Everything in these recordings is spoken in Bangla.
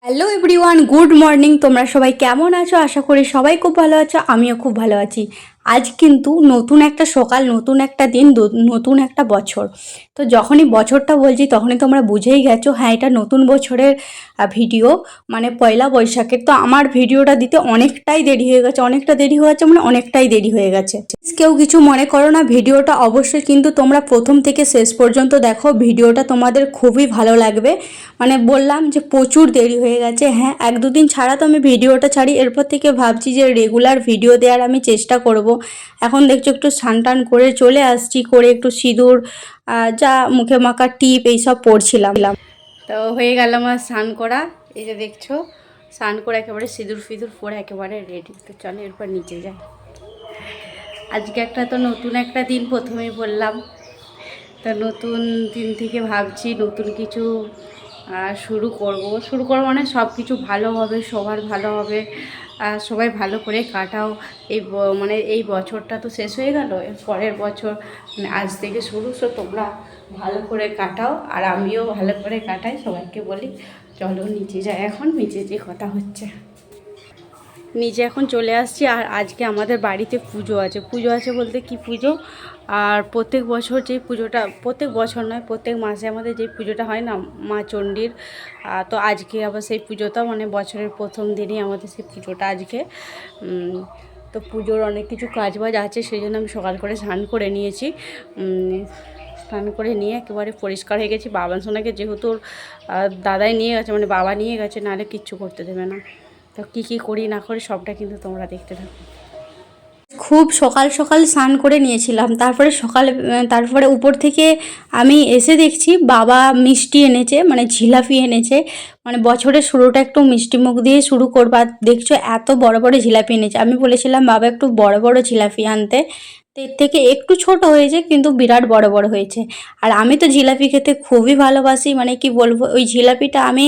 Hello everyone, good morning. তোমরা সবাই কেমন আছো? আশা করি সবাই খুব ভালো আছো। আমিও খুব ভালো আছি। আজ কিন্তু নতুন একটা সকাল, নতুন একটা দিন, নতুন একটা বছর। তো যখনই বছরটা বলছি তখনই তোমরা বুঝেই গেছো, হ্যাঁ এটা নতুন বছরের ভিডিও, মানে পয়লা বৈশাখের। তো আমার ভিডিওটা দিতে অনেকটাই দেরি হয়ে গেছে, অনেকটা দেরি হয়ে গেছে, মানে অনেকটাই দেরি হয়ে গেছে। কেউ কিছু মনে করো না, ভিডিওটা অবশ্যই কিন্তু তোমরা প্রথম থেকে শেষ পর্যন্ত দেখো। ভিডিওটা তোমাদের খুবই ভালো লাগবে। মানে বললাম যে প্রচুর দেরি হয়ে গেছে। হ্যাঁ, এক দুদিন ছাড়া তো আমি ভিডিওটা ছাড়ি, এরপর থেকে ভাবছি যে রেগুলার ভিডিও দেওয়ার আমি চেষ্টা করব। এখন দেখছো একটু স্নান টান করে চলে আসছি, করে একটু সিঁদুর যা মুখে মাখা টিপ এইসব পরছিলাম। তো হয়ে গেল আমার স্নান করা। এই যে দেখছো, স্নান করে একেবারে সিঁদুর ফিঁদুর পরে একেবারে রেডি। তো চলো এরপর নিচে যাই। আজকে তো নতুন একটা দিন, প্রথমেই বললাম। তা নতুন দিন থেকে ভাবছি নতুন কিছু শুরু করব মানে সব কিছু ভালো হবে, সবার ভালো হবে, সবাই ভালো করে কাটাও। মানে এই বছরটা তো শেষ হয়ে গেল, এর পরের বছর মানে আজ থেকে শুরু। তো তোমরা ভালো করে কাটাও আর আমিও ভালো করে কাটাই। সবাইকে বলি চলো নিচে যাই। এখন নিচে যে কথা হচ্ছে, নিচে এখন চলে আসছি। আর আজকে আমাদের বাড়িতে পুজো আছে। পুজো আছে বলতে কি পুজো, আর প্রত্যেক বছর যেই পুজোটা, প্রত্যেক বছর নয় প্রত্যেক মাসে আমাদের যেই পুজোটা হয় না মা চণ্ডীর, তো আজকে আবার সেই পুজোটা, মানে বছরের প্রথম দিনই আমাদের সেই পুজোটা আজকে। তো পুজোর অনেক কিছু কাজবাজ আছে, সেই জন্য আমি সকাল করে স্নান করে নিয়েছি। স্নান করে নিয়ে একেবারে পরিষ্কার হয়ে গেছি। বাবা সোনাকে যেহেতু দাদাই নিয়ে গেছে, মানে বাবা নিয়ে গেছে, নাহলে কিচ্ছু করতে দেবে না। তো কী করি না করি সবটা কিন্তু তোমরা দেখতে থাকো। খুব সকাল সকাল স্নান করে নিয়েছিলাম, তারপরে উপর থেকে আমি এসে দেখছি বাবা মিষ্টি এনেছে, মানে জিলাপি এনেছে। মানে বছরের শুরুটা একটু মিষ্টি মুখ দিয়ে শুরু করবা। দেখছো এত বড় বড় জিলাপি এনেছে। আমি বলেছিলাম বাবা একটু বড় বড় জিলাপি আনতে, তো এর থেকে একটু ছোট হয়েছে কিন্তু বিরাট বড় বড় হয়েছে। আর আমি তো জিলাপি খেতে খুবই ভালোবাসি, মানে কি বলবো, ওই জিলাপিটা আমি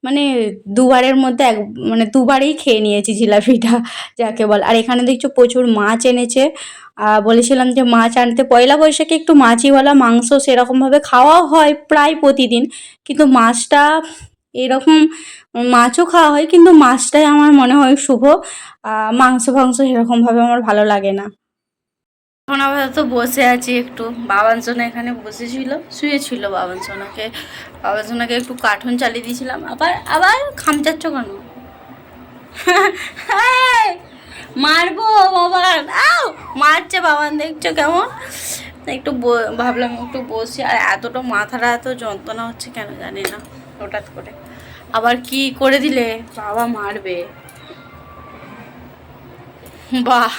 মানে দুবারের মধ্যে মানে দুবারেই খেয়ে নিয়েছি জিলাপিটা, যাকে বল। আর এখানে দেখছো প্রচুর মাছ এনেছে। বলেছিলাম যে মাছ আনতে, পয়লা বৈশাখে একটু মাছইওয়ালা মাংস সেরকমভাবে খাওয়া হয় প্রায় প্রতিদিন, কিন্তু মাছটা এরকম, মাছও খাওয়া হয় কিন্তু মাছটাই আমার মনে হয় শুভ। মাংস ফাংস সেরকমভাবে আমার ভালো লাগে না। এখন আপাতত বসে আছি একটু। বাবানসোনা এখানে বসেছিল, শুয়েছিল। বাবানসোনাকে একটু কার্টুন চালিয়ে দিয়েছিলাম। আবার আবার খামচাচ্ছ কেন? মারবো বাবা, আও মারছে বাবান, দেখছো কেমন। একটু ভাবলাম একটু বসি। আর এতটা মাথাটা এত যন্ত্রণা হচ্ছে কেন জানি না, হঠাৎ করে আবার কি করে দিলে বাবা মারবে। বাহ,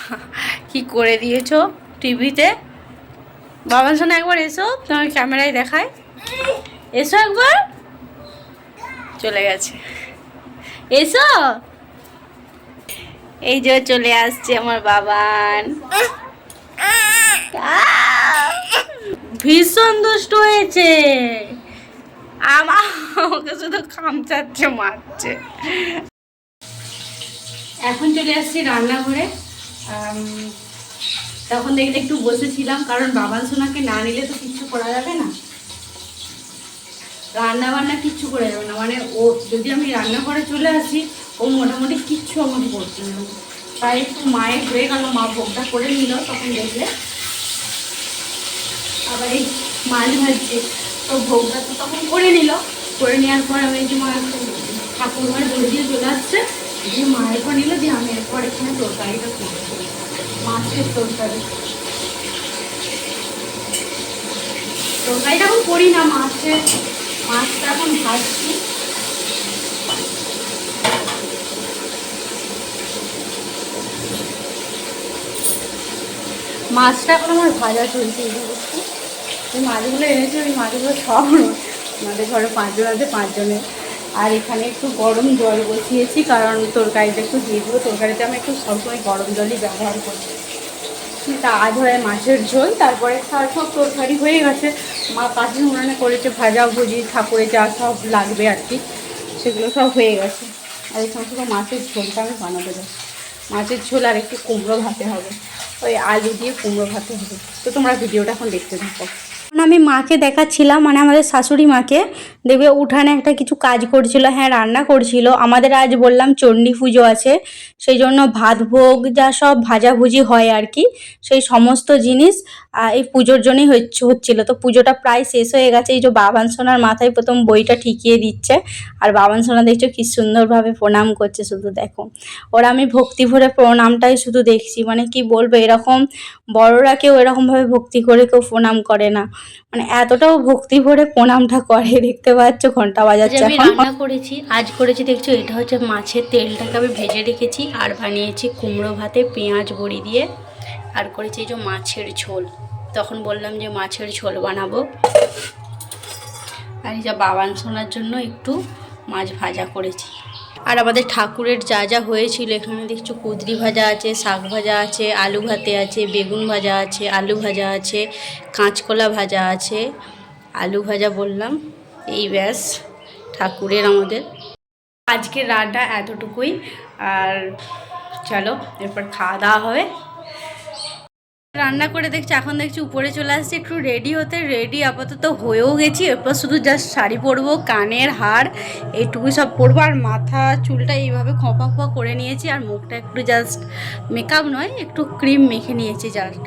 কি করে দিয়েছো টিভিতে। বাবার শোনা একবার এসো, তোমার ক্যামেরায় দেখায়। এসো একবার, চলে গেছে। এসো, এই যে চলে আসছে আমার বাবান। ভীষণ দুষ্ট হয়েছে। আমাকে শুধু খামচাচ্ছে, মারছে। এখন চলে আসছি রান্নাঘরে। তখন দেখলে একটু বসেছিলাম, কারণ বাবান সোনাকে না নিলে তো কিচ্ছু করা যাবে না, রান্না বান্না কিচ্ছু করে যাবে না। মানে ও যদি আমি রান্নাঘরে চলে আসি, ও মোটামুটি কিচ্ছু আমাকে করতে হবে। তাই একটু মায়ের হয়ে গেল, মা ভোগটা করে নিল। তখন দেখলে আবার এই মাছ ভাজছে, তো ভোগটা তো তখন করে নিল। করে নেওয়ার পর আমি যে মা ঠাকুর ঘরে দৌড় দিয়ে চলে আসছে, দিয়ে মায়ের পর নিল, দিয়ে আমি এরপর এখানে তরকারিটা করবো, মাছের তরকারিটা এখন করি না, মাছটা এখন ভাজছি। মাছটা এখন আমার ভাজা চলছে। এই মাছগুলো এনেছে, ওই মাছগুলো সব আমাদের ঘরে 5 জন আছে, 5 জনের। আর এখানে একটু গরম জল বসিয়েছি, কারণ তরকারিটা একটু দিয়ে দেবো। তরকারিতে আমি একটু সবসময় গরম জলই ব্যবহার করি। তা আজ হয় মাছের ঝোল, তারপরে সব তরকারি হয়ে গেছে। মা কাঠি উনানে করেছে, ভাজা ভুজি ঠাকুরে যা সব লাগবে আর কি, সেগুলো সব হয়ে গেছে। আর এই সমস্ত মাছের ঝোলটা আমি বানাতে যাই। মাছের ঝোল আর একটু কুমড়ো ভাতে হবে, ওই আলু দিয়ে কুমড়ো ভাতে হবে। তো তোমরা ভিডিওটা এখন দেখতে থাকো। আমি মাকে দেখাচ্ছিলাম, মানে আমাদের শাশুড়ি মাকে, দেখবে উঠানে একটা কিছু কাজ করছিল, হ্যাঁ রান্না করছিল। আমাদের আজ বললাম চণ্ডী পুজো আছে, সেই জন্য ভাত ভোগ যা সব ভাজাভুজি হয় আর কি, সেই সমস্ত জিনিস এই পুজোর জন্যই হচ্ছিল। তো পুজোটা প্রায় শেষ হয়ে গেছে। এই যে বাবান সোনার মাথায় প্রথম বইটা ঠিকিয়ে দিচ্ছে, আর বাবান সোনা দেখছো কি সুন্দরভাবে প্রণাম করছে, শুধু দেখো। ওরা আমি ভক্তি ভরে প্রণামটাই শুধু দেখছি, মানে কি বলবো, এরকম বড়রা কেউ এরকমভাবে ভক্তি করে কেউ প্রণাম করে না, মানে এতটাও ভক্তি ভরে প্রণামটা করে। দেখতে পাচ্ছ ঘন্টা বাজাচ্ছে। আমি রান্না করেছি, আজ করেছি দেখছো, এটা হচ্ছে মাছের তেলটাকে আমি ভেজে রেখেছি, আর বানিয়েছি কুমড়ো ভাতে পেঁয়াজ বড়ি দিয়ে, আর করেছি এই যে মাছের ঝোল। তখন বললাম যে মাছের ঝোল বানাবো। আর এই যে বাবান সোনার জন্য একটু মাছ ভাজা করেছি। আর আমাদের ঠাকুরের যা যা হয়েছিল এখানে দেখছো, কুঁদরি ভাজা আছে, শাক ভাজা আছে, আলু ভাতে আছে, বেগুন ভাজা আছে, আলু ভাজা আছে, কাঁচকলা ভাজা আছে, আলু ভাজা বললাম। এই ব্যাস ঠাকুরের আমাদের আজকের রান্না এতটুকুই। আর চলো এরপর খাওয়া দাওয়া হবে। রান্না করে দেখছি, এখন দেখছি উপরে চলে আসছি একটু রেডি হতে। রেডি আপাতত হয়েও গেছি, এরপর শুধু জাস্ট শাড়ি পরবো, কানের হার এইটুকু সব পরবো, আর মাথা চুলটা এইভাবে খোঁপা খোঁপা করে নিয়েছি, আর মুখটা একটু জাস্ট মেকআপ নয়, একটু ক্রিম মেখে নিয়েছি জাস্ট।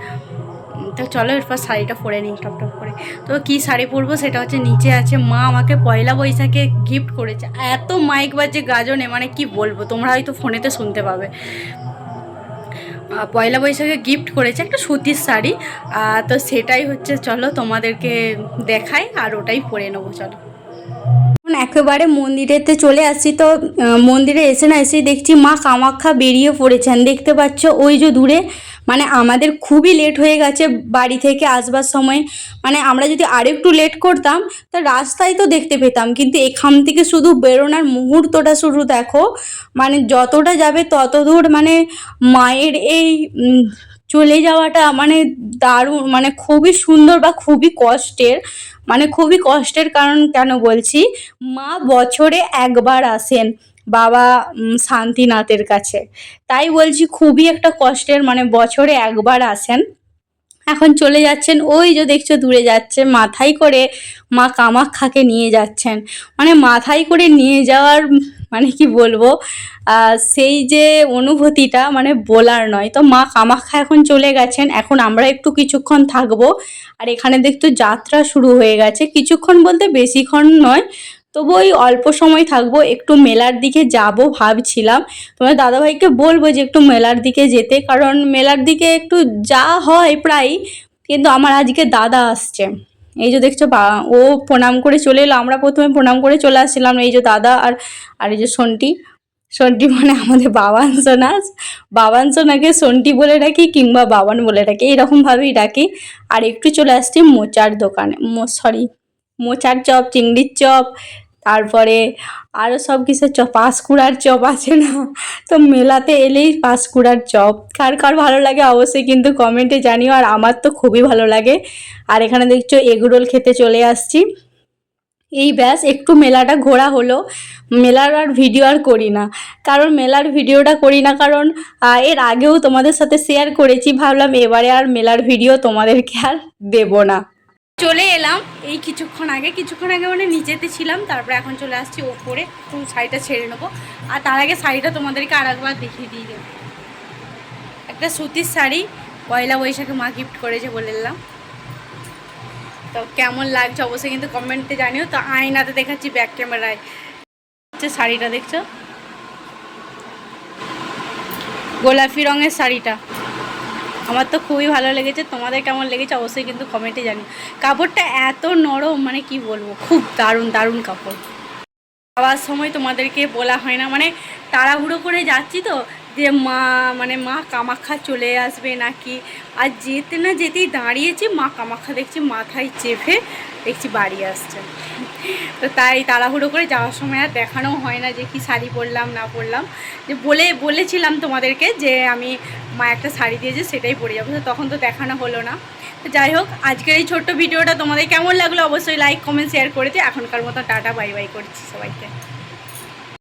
তো চলো এরপর শাড়িটা পরে নিই টপ টপ করে। তো কী শাড়ি পরবো সেটা হচ্ছে নিচে আছে। মা আমাকে পয়লা বৈশাখে গিফট করেছে, এত মাইক বাজে গাজনে, মানে কি বলবো, তোমরা হয়তো ফোনেতে শুনতে পাবে। পয়লা বৈশাখে গিফট করেছে একটা সুতির শাড়ি, তো সেটাই হচ্ছে, চলো তোমাদেরকে দেখাই, আর ওটাই পরে নেবো। চলো এখন একেবারে মন্দিরেতে চলে আসছি। তো মন্দিরে এসেই দেখছি মা কামাখ্যা বেরিয়ে পড়েছেন, দেখতে পাচ্ছ ওই যে দূরে। মানে আমাদের খুবই লেট হয়ে গেছে বাড়ি থেকে আসবার সময়, মানে আমরা যদি আরেকটু লেট করতাম তা রাস্তায় তো দেখতে পেতাম, কিন্তু এখান থেকে শুধু বেরোনোর মুহূর্তটা শুধু দেখো, মানে যতটা যাবে তত দূর, মানে মায়ের এই চলে যাওয়াটা মানে দারুণ, মানে খুবই সুন্দর বা খুবই কষ্টের। মানে খুবই কষ্টের কারণ কেন বলছি, মা বছরে একবার আসেন বাবা শান্তিনাথের কাছে, তাই বলছি খুবই একটা কষ্টের, মানে বছরে একবার আসেন। এখন চলে যাচ্ছেন, ওই যে দেখছো দূরে যাচ্ছে, মাথায় করে মা কামাখ্যাকে নিয়ে যাচ্ছেন। মানে মাথায় করে নিয়ে যাওয়ার মানে কি বলবো, সেই যে অনুভূতিটা মানে বলার নয়। তো মা কামাখ্যা এখন চলে গেছেন, এখন আমরা একটু কিছুক্ষণ থাকবো। আর এখানে দেখতো যাত্রা শুরু হয়ে গেছে, কিছুক্ষণ বলতে বেশিক্ষণ নয়, তবু ওই অল্প সময় থাকবো। একটু মেলার দিকে যাব ভাবছিলাম, তোমার দাদাভাইকে বলবো যে একটু মেলার দিকে যেতে, কারণ মেলার দিকে একটু যা হয় প্রায়, কিন্তু আমার আজকে দাদা আসছে। এই যে দেখছো ও প্রণাম করে চলে এলো, আমরা প্রথমে প্রণাম করে চলে আসছিলাম। এই যে দাদা আর আর এই যে সন্টি, সন্টি মানে আমাদের বাবান সোনা, বাবান সোনাকে সন্টি বলে ডাকি কিংবা বাবান বলে ডাকি, এরকমভাবেই ডাকি। আর একটু চলে আসছি মোচার দোকানে, মোচার চপ, চিংড়ির চপ, তারপরে আরও সব কিছু চপ, পাঁশকুড়ার চপ আছে না, তো মেলাতে এলেই পাঁশকুড়ার চপ কার কার ভালো লাগে অবশ্যই কিন্তু কমেন্টে জানিও, আর আমার তো খুবই ভালো লাগে। আর এখানে দেখছো এগরোল খেতে চলে আসছি। এই ব্যাস একটু মেলাটা ঘোরা হলো, মেলার আর ভিডিও আর করি না, কারণ মেলার ভিডিওটা করি না কারণ এর আগেও তোমাদের সাথে শেয়ার করেছি, ভাবলাম এবারে আর মেলার ভিডিও তোমাদেরকে আর দেবো না। চলে এলাম এই কিছুক্ষণ আগে মানে নিচেতে ছিলাম, তারপরে এখন চলে আসছি ওপরে, তো শাড়িটা ছেড়ে নেবো। আর তার আগে শাড়িটা তোমাদেরকে আর একবার দেখিয়ে দিয়ে দেবো। একটা সুতির শাড়ি পয়লা বৈশাখে মা গিফট করেছে বলে এলাম, তো কেমন লাগছে অবশ্যই কিন্তু কমেন্টে জানিও। তো আয়নাতে দেখাচ্ছি ব্যাক ক্যামেরায়, হচ্ছে শাড়িটা দেখছো, গোলাপি রঙের শাড়িটা আমার তো খুবই ভালো লেগেছে। তোমাদের কেমন লেগেছে অবশ্যই কিন্তু কমেন্টে জানিও। কাপড়টা এত নরম, মানে কি বলবো, খুব দারুণ দারুণ কাপড়। যাওয়ার সময় তোমাদেরকে বলা হয় না, মানে তাড়াহুড়ো করে যাচ্ছি তো, যে মা কামাখ্যা চলে আসবে নাকি, আর যেতে না যেতেই দাঁড়িয়েছি, মা কামাখ্যা দেখছি মাথায় চেপে দেখছি বাড়ি আসছে। তো তাই তাড়াহুড়ো করে যাওয়ার সময় আর দেখানো হয় না যে কি শাড়ি পরলাম না পরলাম, যে বলেছিলাম তোমাদেরকে যে আমি মা একটা শাড়ি দিয়েছে সেটাই পরে যাবো, তো তখন তো দেখানো হলো না। তো যাই হোক, আজকের এই ছোট্ট ভিডিওটা তোমাদের কেমন লাগলো অবশ্যই লাইক কমেন্ট শেয়ার করে দিও। এখনকার মতো টাটা বাই বাই করছি সবাইকে।